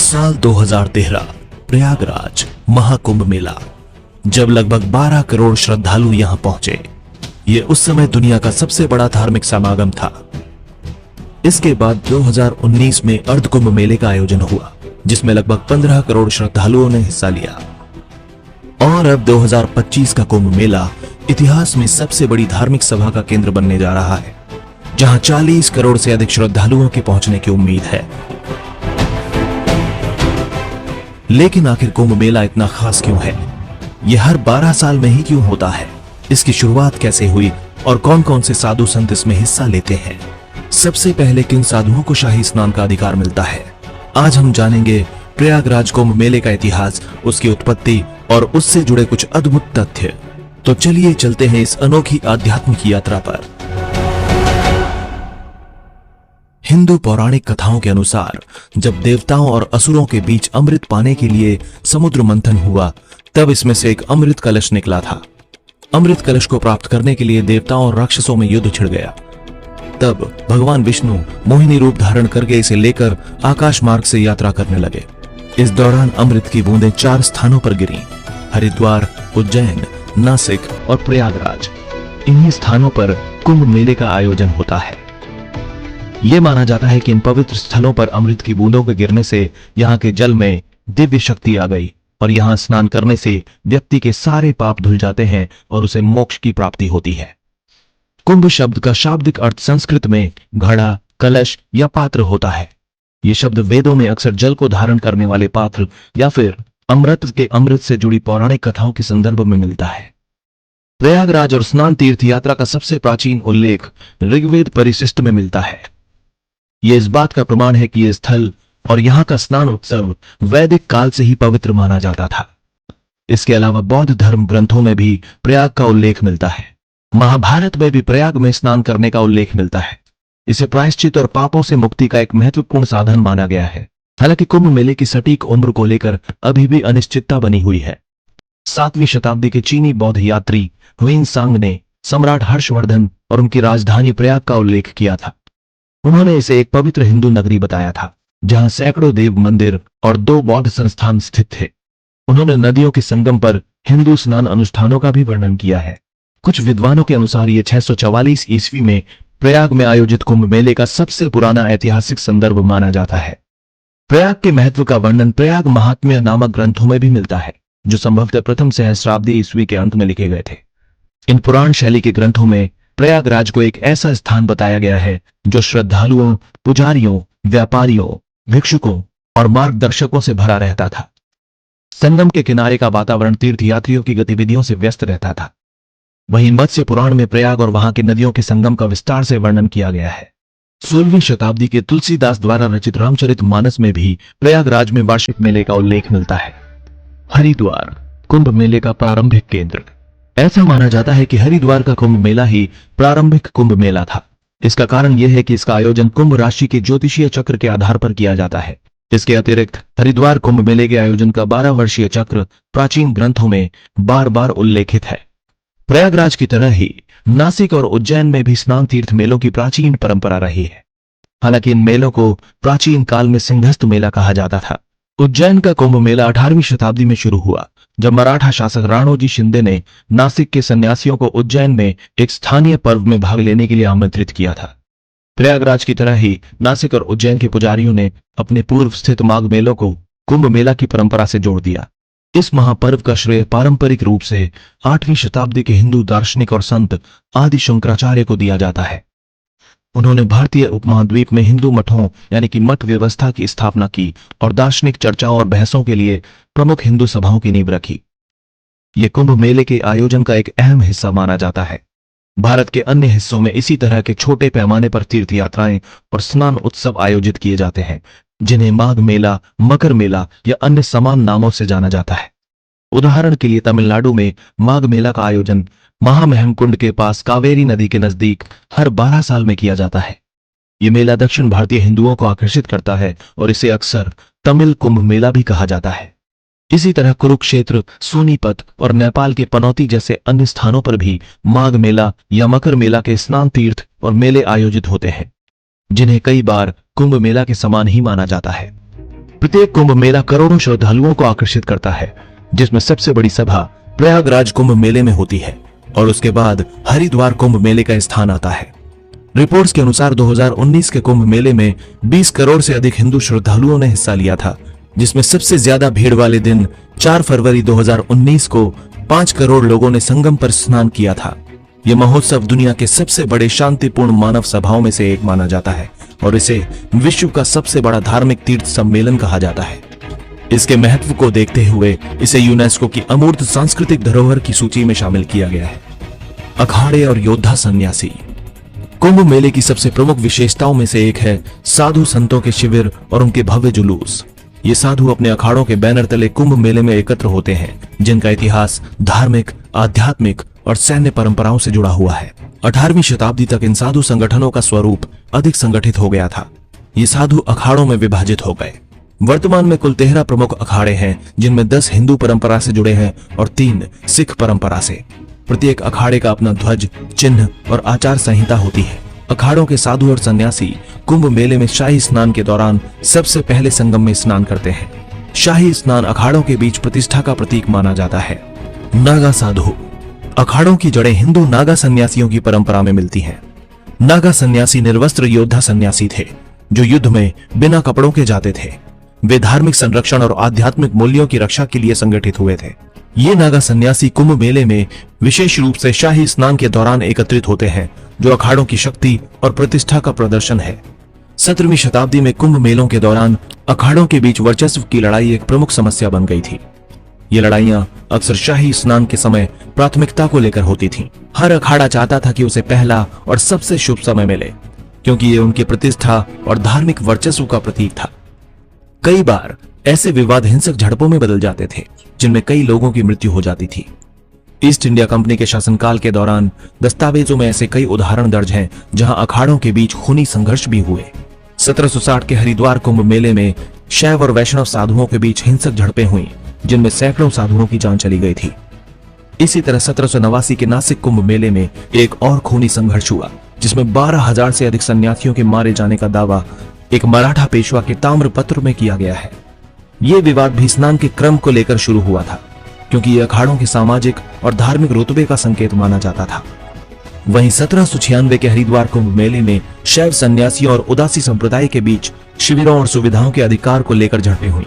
साल 2013 प्रयागराज महाकुंभ मेला। जब लगभग 12 करोड़ श्रद्धालु यहां पहुंचे, ये उस समय दुनिया का सबसे बड़ा धार्मिक समागम था। इसके बाद 2019 में अर्ध कुंभ मेले का आयोजन हुआ, जिसमें लगभग 15 करोड़ श्रद्धालुओं ने हिस्सा लिया। और अब 2025 का कुंभ मेला इतिहास में सबसे बड़ी धार्मिक सभा का केंद्र बनने जा रहा है, जहां 40 करोड़ से अधिक श्रद्धालुओं के पहुंचने की उम्मीद है। लेकिन आखिर कुंभ मेला इतना खास क्यों है? यह हर 12 साल में ही क्यों होता है? इसकी शुरुआत कैसे हुई और कौन कौन से साधु संत इसमें हिस्सा लेते हैं? सबसे पहले किन साधुओं को शाही स्नान का अधिकार मिलता है? आज हम जानेंगे प्रयागराज कुंभ मेले का इतिहास, उसकी उत्पत्ति और उससे जुड़े कुछ अद्भुत तथ्य। तो चलिए चलते हैं इस अनोखी आध्यात्मिक यात्रा पर। हिंदू पौराणिक कथाओं के अनुसार जब देवताओं और असुरों के बीच अमृत पाने के लिए समुद्र मंथन हुआ, तब इसमें से एक अमृत कलश निकला था। अमृत कलश को प्राप्त करने के लिए देवताओं और राक्षसों में युद्ध छिड़ गया। तब भगवान विष्णु मोहिनी रूप धारण करके इसे लेकर आकाश मार्ग से यात्रा करने लगे। इस दौरान अमृत की बूंदें 4 स्थानों पर गिरी: हरिद्वार, उज्जैन, नासिक और प्रयागराज। इन्हीं स्थानों पर कुंभ मेले का आयोजन होता है। यह माना जाता है कि इन पवित्र स्थलों पर अमृत की बूंदों के गिरने से यहाँ के जल में दिव्य शक्ति आ गई और यहाँ स्नान करने से व्यक्ति के सारे पाप धुल जाते हैं और उसे मोक्ष की प्राप्ति होती है। कुंभ शब्द का शाब्दिक अर्थ संस्कृत में घड़ा, कलश या पात्र होता है। ये शब्द वेदों में अक्सर जल को धारण करने वाले पात्र या फिर अमृत से जुड़ी पौराणिक कथाओं के संदर्भ में मिलता है। प्रयागराज और स्नान तीर्थ यात्रा का सबसे प्राचीन उल्लेख ऋग्वेद परिशिष्ट में मिलता है। यह इस बात का प्रमाण है कि यह स्थल और यहाँ का स्नान उत्सव वैदिक काल से ही पवित्र माना जाता था। इसके अलावा बौद्ध धर्म ग्रंथों में भी प्रयाग का उल्लेख मिलता है। महाभारत में भी प्रयाग में स्नान करने का उल्लेख मिलता है। इसे प्रायश्चित और पापों से मुक्ति का एक महत्वपूर्ण साधन माना गया है। हालांकि कुंभ मेले की सटीक उम्र को लेकर अभी भी अनिश्चितता बनी हुई है। 7वीं शताब्दी के चीनी बौद्ध यात्री हुइनसांग ने सम्राट हर्षवर्धन और उनकी राजधानी प्रयाग का उल्लेख किया था। उन्होंने इसे एक पवित्र हिंदू नगरी बताया था, जहां सैकड़ों देव मंदिर और 2 बौद्ध संस्थान स्थित थे। उन्होंने नदियों के संगम पर हिंदू स्नान अनुष्ठानों का भी वर्णन किया है। कुछ विद्वानों के अनुसार ये 644 ईस्वी में प्रयाग में आयोजित कुंभ मेले का सबसे पुराना ऐतिहासिक संदर्भ माना जाता है। प्रयाग के महत्व का वर्णन प्रयाग महात्म्य नामक ग्रंथों में भी मिलता है, जो संभवतः प्रथम सहस्राब्दी ईस्वी के अंत में लिखे गए थे। इन पुराण शैली के ग्रंथों में प्रयागराज को एक ऐसा स्थान बताया गया है जो श्रद्धालुओं, पुजारियों, व्यापारियों, भिक्षुकों और मार्गदर्शकों से भरा रहता था। संगम के किनारे का वातावरण तीर्थयात्रियों की गतिविधियों से व्यस्त रहता था। वहीं मत्स्य पुराण में प्रयाग और वहां के नदियों के संगम का विस्तार से वर्णन किया गया है। 16वीं शताब्दी के तुलसीदास द्वारा रचित रामचरितमानस में भी प्रयागराज में वार्षिक मेले का उल्लेख मिलता है। हरिद्वार कुंभ मेले का प्रारंभिक केंद्र। ऐसा माना जाता है कि हरिद्वार का कुंभ मेला ही प्रारंभिक कुंभ मेला था। इसका कारण यह है कि इसका आयोजन कुंभ राशि के ज्योतिषीय चक्र के आधार पर किया जाता है। इसके अतिरिक्त हरिद्वार कुंभ मेले के आयोजन का 12 वर्षीय चक्र प्राचीन ग्रंथों में बार बार उल्लेखित है। प्रयागराज की तरह ही नासिक और उज्जैन में भी स्नान तीर्थ मेलों की प्राचीन परंपरा रही है। हालांकि इन मेलों को प्राचीन काल में सिंहस्थ मेला कहा जाता था। उज्जैन का कुंभ मेला 18वीं शताब्दी में शुरू हुआ, जब मराठा शासक राणोजी शिंदे ने नासिक के सन्यासियों को उज्जैन में एक स्थानीय पर्व में भाग लेने के लिए आमंत्रित किया था। प्रयागराज की तरह ही नासिक और उज्जैन के पुजारियों ने अपने पूर्व स्थित माघ मेलों को कुंभ मेला की परंपरा से जोड़ दिया। इस महापर्व का श्रेय पारंपरिक रूप से 8वीं शताब्दी के हिंदू दार्शनिक और संत आदि शंकराचार्य को दिया जाता है। उन्होंने भारतीय उपमहाद्वीप में हिंदू मठों यानी कि मठ व्यवस्था की स्थापना की और दार्शनिक चर्चाओं और बहसों के लिए प्रमुख हिंदू सभाओं की नींव रखी। ये कुंभ मेले के आयोजन का एक अहम हिस्सा माना जाता है। भारत के अन्य हिस्सों में इसी तरह के छोटे पैमाने पर तीर्थ यात्राएं और स्नान उत्सव आयोजित किए जाते हैं, जिन्हें माघ मेला, मकर मेला या अन्य समान नामों से जाना जाता है। उदाहरण के लिए तमिलनाडु में माघ मेला का आयोजन महामहिम कुंड के पास कावेरी नदी के नजदीक हर 12 साल में किया जाता है। ये मेला दक्षिण भारतीय हिंदुओं को आकर्षित करता है और इसे अक्सर तमिल कुंभ मेला भी कहा जाता है। इसी तरह कुरुक्षेत्र, सोनीपत और नेपाल के पनौती जैसे अन्य स्थानों पर भी माघ मेला या मकर मेला के स्नान तीर्थ और मेले आयोजित होते हैं, जिन्हें कई बार कुंभ मेला के समान ही माना जाता है। प्रत्येक कुंभ मेला करोड़ों श्रद्धालुओं को आकर्षित करता है, जिसमें सबसे बड़ी सभा प्रयागराज कुंभ मेले में होती है और उसके बाद हरिद्वार कुंभ मेले का स्थान आता है। रिपोर्ट्स के अनुसार 2019 के कुंभ मेले में 20 करोड़ से अधिक हिंदू श्रद्धालुओं ने हिस्सा लिया था, जिसमें सबसे ज्यादा भीड़ वाले दिन 4 फरवरी 2019 को 5 करोड़ लोगों ने संगम पर स्नान किया था। यह महोत्सव दुनिया के सबसे बड़े शांतिपूर्ण मानव सभाओं में से एक माना जाता है और इसे विश्व का सबसे बड़ा धार्मिक तीर्थ सम्मेलन कहा जाता है। इसके महत्व को देखते हुए इसे यूनेस्को की अमूर्त सांस्कृतिक धरोहर की सूची में शामिल किया गया है। अखाड़े और योद्धा सन्यासी। कुंभ मेले की सबसे प्रमुख विशेषताओं में से एक है साधु संतों के शिविर और उनके भव्य जुलूस। ये साधु अपने अखाड़ों के बैनर तले कुंभ मेले में एकत्र होते हैं, जिनका इतिहास धार्मिक, आध्यात्मिक और सैन्य परंपराओं से जुड़ा हुआ है। 18वीं शताब्दी तक इन साधु संगठनों का स्वरूप अधिक संगठित हो गया था। ये साधु अखाड़ों में विभाजित हो गए। वर्तमान में कुल 13 प्रमुख अखाड़े हैं, जिनमें 10 हिंदू परंपरा से जुड़े हैं और 3 सिख परंपरा से। प्रत्येक अखाड़े का अपना ध्वज, चिन्ह और आचार संहिता होती है। अखाड़ों के साधु और सन्यासी कुंभ मेले में शाही स्नान के दौरान सबसे पहले संगम में स्नान करते हैं। शाही स्नान अखाड़ों के बीच प्रतिष्ठा का प्रतीक माना जाता है। नागा साधु। अखाड़ों की जड़ें हिंदू नागा सन्यासियों की परंपरा में मिलती हैं। नागा सन्यासी निर्वस्त्र योद्धा सन्यासी थे, जो युद्ध में बिना कपड़ों के जाते थे। वे धार्मिक संरक्षण और आध्यात्मिक मूल्यों की रक्षा के लिए संगठित हुए थे। ये नागा सन्यासी कुंभ मेले में विशेष रूप से शाही स्नान के दौरान एकत्रित होते हैं, जो अखाड़ों की शक्ति और प्रतिष्ठा का प्रदर्शन है। 17वीं शताब्दी में कुंभ मेलों के दौरान अखाड़ों के बीच वर्चस्व की लड़ाई एक प्रमुख समस्या बन गई थी। ये लड़ाइयां अक्सर शाही स्नान के समय प्राथमिकता को लेकर होती थीं। हर अखाड़ा चाहता था कि उसे पहला और सबसे शुभ समय मिले, क्योंकि ये उनकी प्रतिष्ठा और धार्मिक वर्चस्व का प्रतीक था। कई बार ऐसे विवाद हिंसक झड़पों में बदल जाते थे, जिनमें कई लोगों की मृत्यु हो जाती थी। ईस्ट इंडिया कंपनी के शासनकाल के दौरान दस्तावेजों में ऐसे कई उदाहरण दर्ज हैं, जहां अखाड़ों के बीच खूनी संघर्ष भी हुए। 1760 के हरिद्वार कुंभ मेले में शैव और वैष्णव साधुओं के बीच हिंसक झड़पें हुई, जिनमें सैकड़ों साधुओं की जान चली गई थी। इसी तरह 1789 के नासिक कुंभ मेले में एक और खूनी संघर्ष हुआ, जिसमें 12,000 से अधिक सन्यासियों के मारे जाने का दावा एक मराठा पेशवा के ताम्रपत्र में किया गया है। ये विवाद भी स्नान के क्रम को लेकर शुरू हुआ था, क्योंकि ये अखाड़ों के सामाजिक और धार्मिक रुतबे का संकेत माना जाता था। वहीं 1796 के हरिद्वार कुंभ मेले में शैव सन्यासियों और उदासी संप्रदाय के बीच शिविरों और सुविधाओं के अधिकार को लेकर झड़पें हुई।